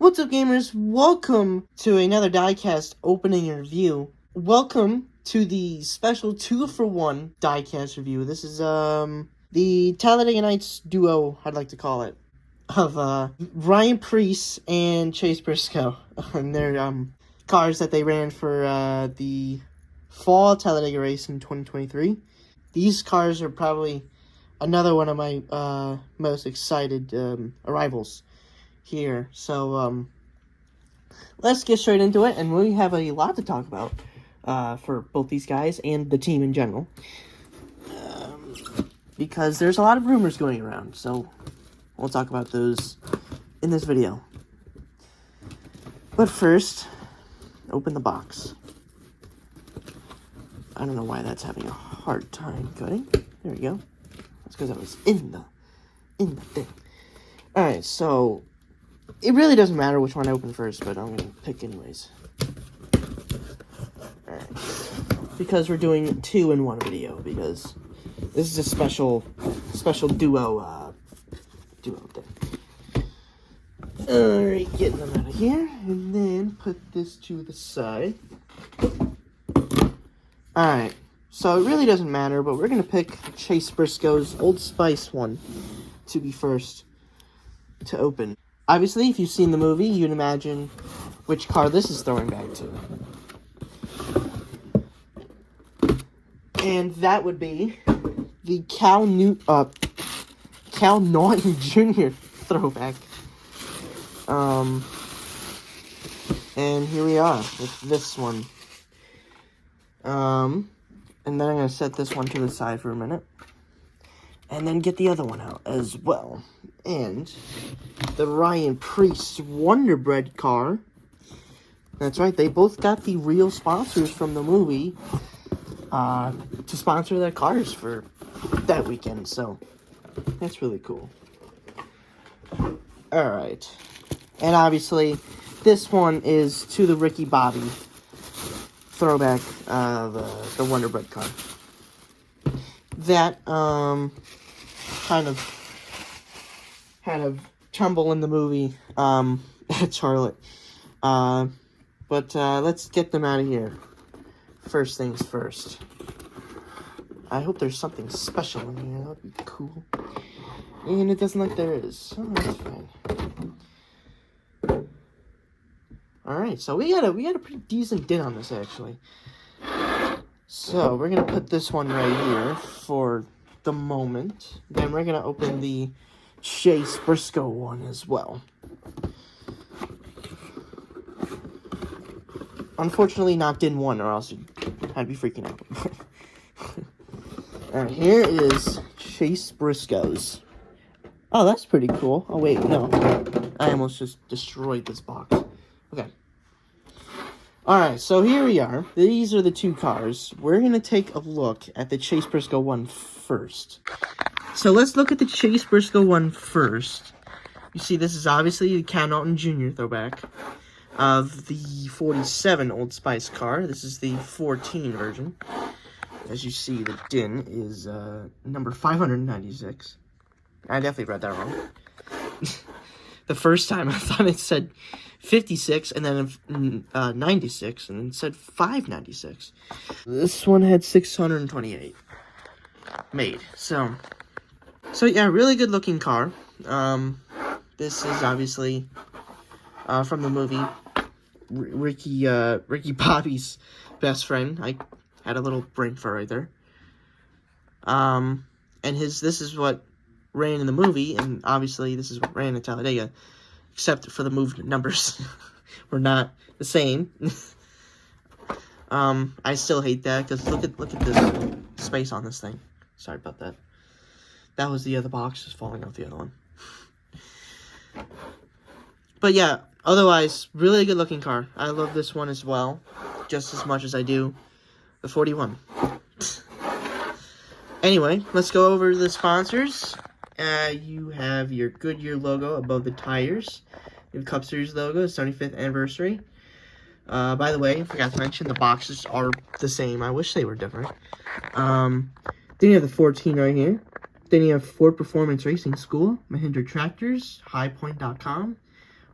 What's up, gamers? Welcome to another Diecast opening review. Welcome to the special 2-for-1 Diecast review. This is the Talladega Nights duo, I'd like to call it, of Ryan Preece and Chase Briscoe, and their cars that they ran for the fall Talladega race in 2023. These cars are probably another one of my most excited arrivals here. So let's get straight into it, and we have a lot to talk about for both these guys and the team in general, because there's a lot of rumors going around, so we'll talk about those in this video. But first, open the box. I don't know why that's having a hard time cutting. There we go. That's because I was in the thing. Alright, so it really doesn't matter which one I open first, but I'm going to pick anyways. Alright. Because we're doing 2-in-1 video, because this is a special duo thing. Alright, getting them out of here, and then put this to the side. Alright, so it really doesn't matter, but we're going to pick Chase Briscoe's Old Spice one to be first to open. Obviously, if you've seen the movie, you'd imagine which car this is throwing back to. And that would be the Cal Naughton Jr. throwback. And here we are with this one. And then I'm going to set this one to the side for a minute. And then get the other one out as well. And the Ryan Preece Wonder Bread car. That's right, they both got the real sponsors from the movie to sponsor their cars for that weekend. So, that's really cool. Alright. And obviously, this one is to the Ricky Bobby throwback, the Wonder Bread car. That kind of had a tumble in the movie at Charlotte. But let's get them out of here. First things first. I hope there's something special in here. That would be cool. And it doesn't look like there is. So that's fine. Alright, so we got a pretty decent dent on this, actually. So, we're going to put this one right here for the moment. Then we're going to open the Chase Briscoe one as well. Unfortunately, not DIN 1, or else I'd be freaking out. Alright, here is Chase Briscoe's. Oh, that's pretty cool. Oh, wait, no. I almost just destroyed this box. Okay. Alright, so here we are. These are the two cars. We're going to take a look at the Chase Briscoe one first. So let's look at the Chase Briscoe one first. You see, this is obviously the Cal Naughton Jr. throwback of the 47 Old Spice car. This is the 14 version. As you see, the DIN is number 596. I definitely read that wrong. The first time I thought it said 56 and then 96 and then said 596. This one had 628 made. So yeah, really good looking car. This is obviously from the movie. Ricky Bobby's best friend. I had a little brain fart right there. And this is what ran in the movie, and obviously this is what ran in Talladega, except for the moved numbers were not the same. I still hate that, because look at this space on this thing. Sorry about that. That was the other box just falling off the other one. But yeah, otherwise, really good looking car. I love this one as well, just as much as I do the 41. Anyway, let's go over the sponsors. You have your Goodyear logo above the tires. You have Cup Series logo, 75th anniversary. By the way, I forgot to mention, the boxes are the same. I wish they were different. Then you have the 14 right here. Then you have Ford Performance Racing School, Mahindra Tractors, highpoint.com,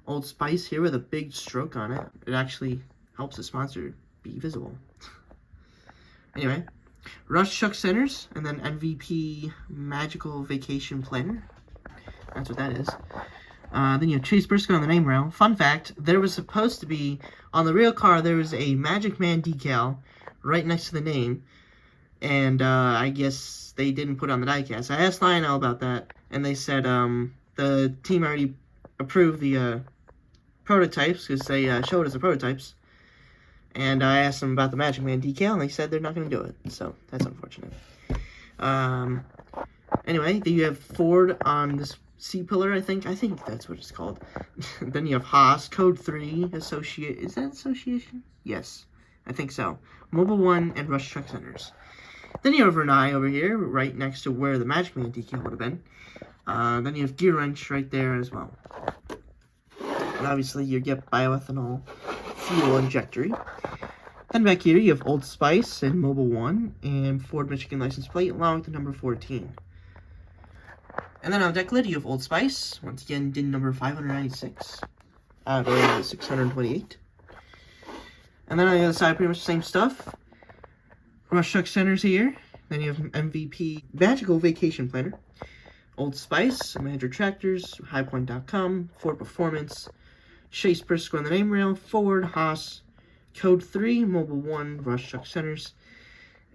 Old Spice here with a big stroke on it. It actually helps the sponsor be visible. Anyway, Rush Chuck Centers, and then MVP Magical Vacation Planner. That's what that is. Then you have Chase Briscoe on the name rail. Fun fact, there was supposed to be, on the real car, there was a Magic Man decal right next to the name. And I guess they didn't put it on the diecast. I asked Lionel about that, and they said the team already approved the prototypes, because they showed us the prototypes. And I asked them about the Magic Man decal, and they said they're not going to do it. So, that's unfortunate. Anyway, then you have Ford on this C-pillar, I think. I think that's what it's called. Then you have Haas, Code 3, Associate. Is that Association? Yes, I think so. Mobile 1 and Rush Truck Centers. Then you have Renai over here, right next to where the Magic Man decal would have been. Then you have Gear Wrench right there as well. And obviously you get bioethanol fuel injectory. Then back here you have Old Spice and Mobile 1 and Ford Michigan license plate along with the number 14. And then on deck lid you have Old Spice, once again DIN number 596 out of 628. And then on the other side pretty much the same stuff. Rush Truck Centers here. Then you have MVP Magical Vacation Planner. Old Spice, Manager Tractors, HighPoint.com, Ford Performance, Chase Briscoe on the name rail, Ford, Haas, Code 3, Mobile 1, Rush Truck Centers,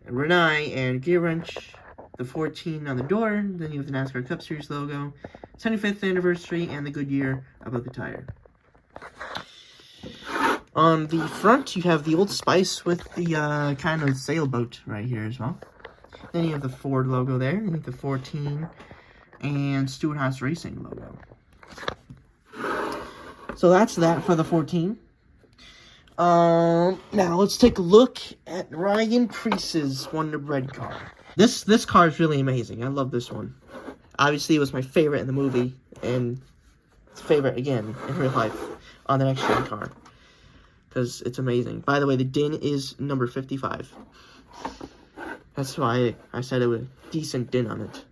Renai, and Gear Wrench, the 14 on the door. Then you have the NASCAR Cup Series logo, 75th anniversary, and the Goodyear above the tire. On the front, you have the Old Spice with the kind of sailboat right here as well. Then you have the Ford logo there, and you have the 14 and Stewart Haas Racing logo. So that's that for the 14. Now let's take a look at Ryan Preece's Wonder Bread car. This car is really amazing. I love this one. Obviously, it was my favorite in the movie, and it's favorite again in real life on the next gen car. Because it's amazing. By the way, the DIN is number 55. That's why I said it was a decent DIN on it.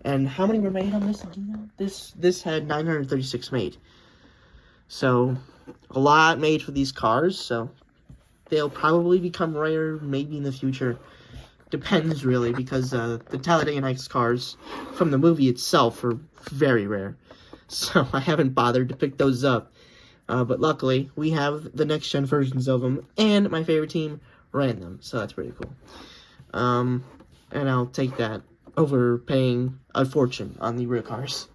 And how many were made on this again? This had 936 made. So, a lot made for these cars. So, they'll probably become rare maybe in the future. Depends, really, because the Talladega Nights cars from the movie itself are very rare. So, I haven't bothered to pick those up. But luckily, we have the next-gen versions of them, and my favorite team ran them, so that's pretty cool. And I'll take that over paying a fortune on the real cars.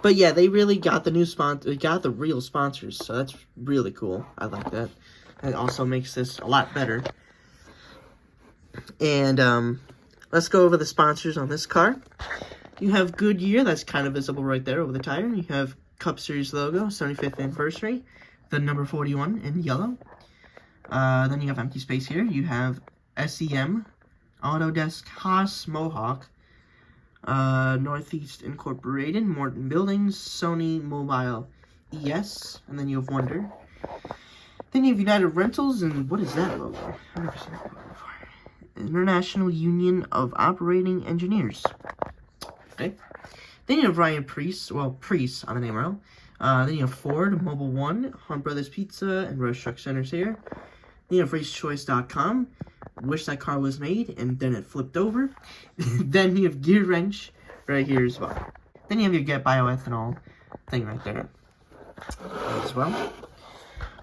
But yeah, they really got the new sponsor, they got the real sponsors, so that's really cool. I like that. That also makes this a lot better. And let's go over the sponsors on this car. You have Goodyear, that's kind of visible right there over the tire. You have Cup Series logo, 75th anniversary, the number 41 in yellow. Then you have empty space here. You have SEM, Autodesk, Haas, Mohawk, Northeast Incorporated, Morton Buildings, Sony Mobile ES, and then you have Wonder. Then you have United Rentals, and what is that logo? I've never seen that logo before. International Union of Operating Engineers. Okay. Then you have Ryan Preece, Preece on the name rail. Then you have Ford, Mobile 1, Hunt Brothers Pizza, and Rush Truck Centers here. Then you have RaceChoice.com. Wish that car was made, and then it flipped over. Then you have Gear Wrench right here as well. Then you have your Get Bioethanol thing right there as well.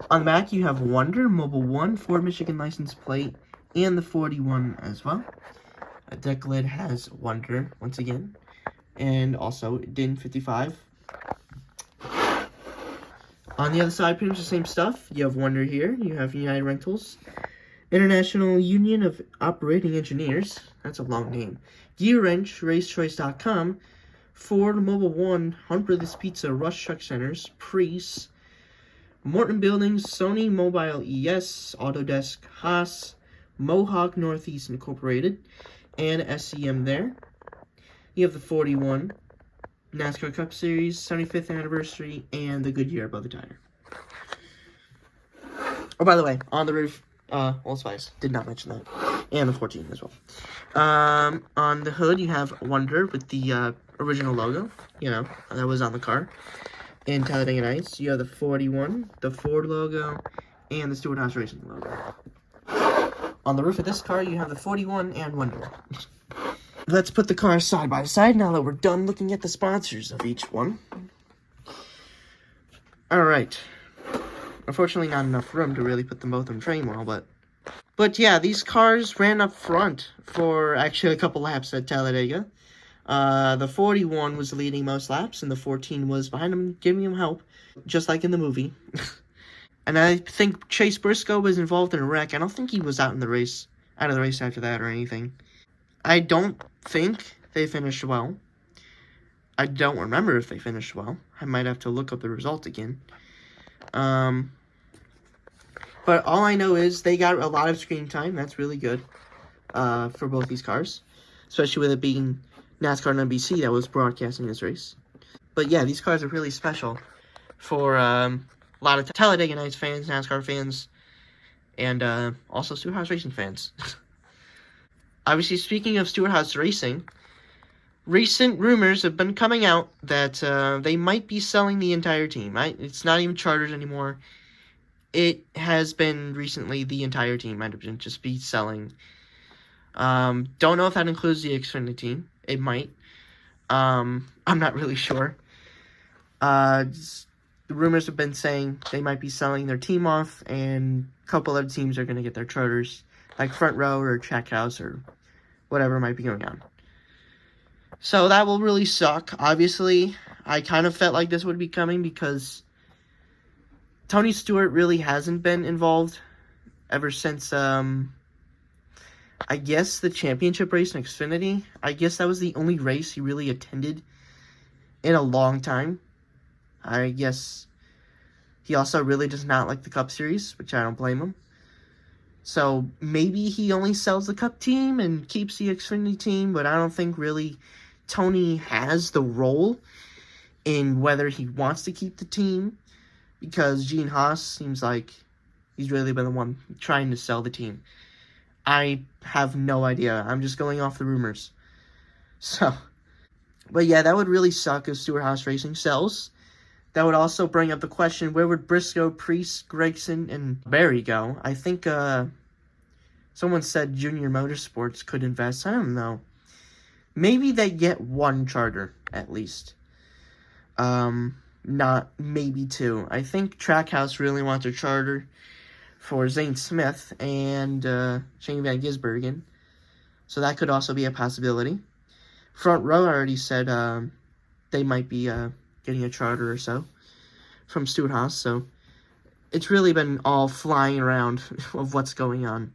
On the back, you have Wonder, Mobile 1, Ford Michigan license plate, and the 41 as well. A deck lid has Wonder once again. And also DIN 55. On the other side, pretty much the same stuff. You have Wonder here. You have United Rentals. International Union of Operating Engineers. That's a long name. Gear Wrench, RaceChoice.com. Ford, Mobile 1, Hunt Brothers Pizza, Rush Truck Centers, Preece, Morton Buildings, Sony Mobile ES, Autodesk, Haas, Mohawk Northeast Incorporated, and SEM there. You have the 41, NASCAR Cup Series, 75th anniversary, and the Goodyear above the tire. Oh, by the way, on the roof, Old Spice. Did not mention that. And the 14 as well. On the hood, you have Wonder with the original logo, that was on the car. In Talladega Nights, you have the 41, the Ford logo, and the Stewart Haas Racing logo. On the roof of this car, you have the 41 and window. Let's put the cars side by side now that we're done looking at the sponsors of each one. Alright. Unfortunately, not enough room to really put them both in frame well, but yeah, these cars ran up front for actually a couple laps at Talladega. The 41 was leading most laps, and the 14 was behind him, giving him help, just like in the movie. And I think Chase Briscoe was involved in a wreck. I don't think he was out of the race after that or anything. I don't think they finished well. I don't remember if they finished well. I might have to look up the result again. But all I know is they got a lot of screen time. That's really good for both these cars, especially with it being NASCAR and NBC that was broadcasting this race. But yeah, these cars are really special for a lot of Talladega Nights fans, NASCAR fans, and also Stewart Haas Racing fans. Obviously, speaking of Stewart Haas Racing, recent rumors have been coming out that they might be selling the entire team. It's not even charters anymore. It has been recently the entire team might have been just be selling. Don't know if that includes the Xfinity team. It might. I'm not really sure. The rumors have been saying they might be selling their team off, and a couple other teams are going to get their charters, like Front Row or Trackhouse or whatever might be going on. So that will really suck. Obviously, I kind of felt like this would be coming because Tony Stewart really hasn't been involved ever since, I guess, the championship race in Xfinity. I guess that was the only race he really attended in a long time. I guess he also really does not like the Cup Series, which I don't blame him. So maybe he only sells the Cup team and keeps the Xfinity team, but I don't think really Tony has the role in whether he wants to keep the team, because Gene Haas seems like he's really been the one trying to sell the team. I have no idea. I'm just going off the rumors. So, but yeah, that would really suck if Stewart Haas Racing sells. That would also bring up the question, where would Briscoe, Preece, Gregson, and Barry go? I think someone said Junior Motorsports could invest. I don't know. Maybe they get one charter, at least. Not maybe two. I think Trackhouse really wants a charter for Zane Smith and Shane Van Gisbergen. So that could also be a possibility. Front Row already said they might be getting a charter or so from Stewart Haas. So it's really been all flying around of what's going on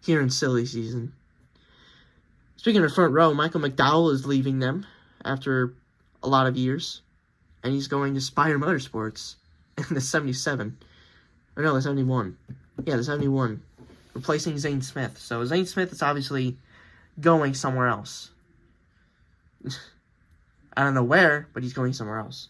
here in silly season. Speaking of Front Row, Michael McDowell is leaving them after a lot of years. And he's going to Spire Motorsports in the 77. Or no, the 71. Yeah, the 71. Replacing Zane Smith. So Zane Smith is obviously going somewhere else. I don't know where, but he's going somewhere else.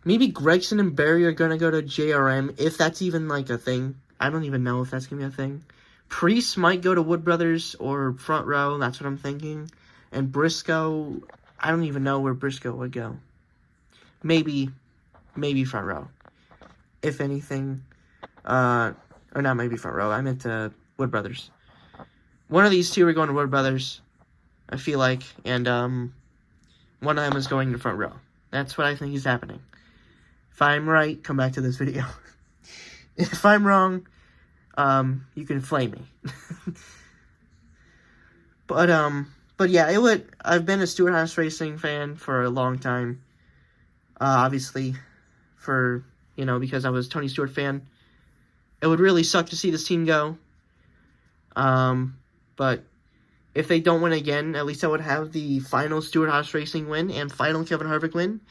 Maybe Gregson and Barry are going to go to JRM, if that's even like a thing. I don't even know if that's going to be a thing. Preece might go to Wood Brothers or Front Row. That's what I'm thinking. And Briscoe, I don't even know where Briscoe would go. Maybe Front Row. If anything. Or not maybe Front Row. I meant Wood Brothers. One of these two are going to Wood Brothers, I feel like. And one of them is going to Front Row. That's what I think is happening. If I'm right, come back to this video. If I'm wrong, you can flame me. But yeah, I've been a Stewart Haas Racing fan for a long time. Obviously, because I was a Tony Stewart fan. It would really suck to see this team go. But if they don't win again, at least I would have the final Stewart Haas Racing win and final Kevin Harvick win,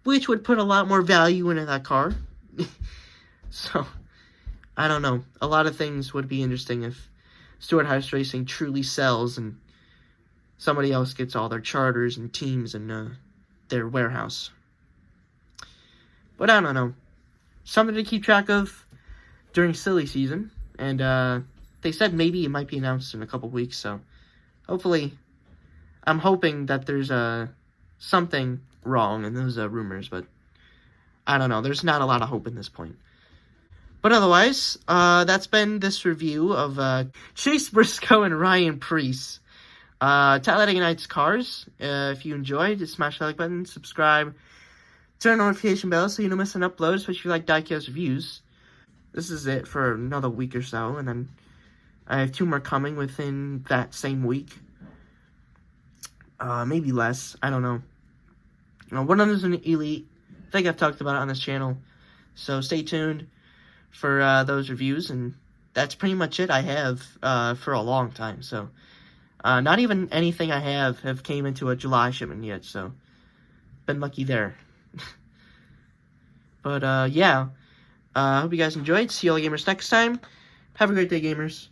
which would put a lot more value into that car. So, I don't know. A lot of things would be interesting if Stewart Haas Racing truly sells and somebody else gets all their charters and teams and their warehouse. But I don't know. Something to keep track of during silly season. And they said maybe it might be announced in a couple weeks. So hopefully, I'm hoping that there's something wrong, and those are rumors, but I don't know. There's not a lot of hope in this point. But otherwise, that's been this review of Chase Briscoe and Ryan Preece. Talladega Nights cars. If you enjoyed, just smash the like button, subscribe, turn on notification bell so you don't miss an upload, especially if you like Diecast reviews. This is it for another week or so, and then I have 2 more coming within that same week. Maybe less. I don't know. One of them is an Elite. I think I've talked about it on this channel. So stay tuned for those reviews, and that's pretty much it I have for a long time. So not even anything I have came into a July shipment yet, so been lucky there. But yeah, I hope you guys enjoyed. See you all gamers next time. Have a great day, gamers.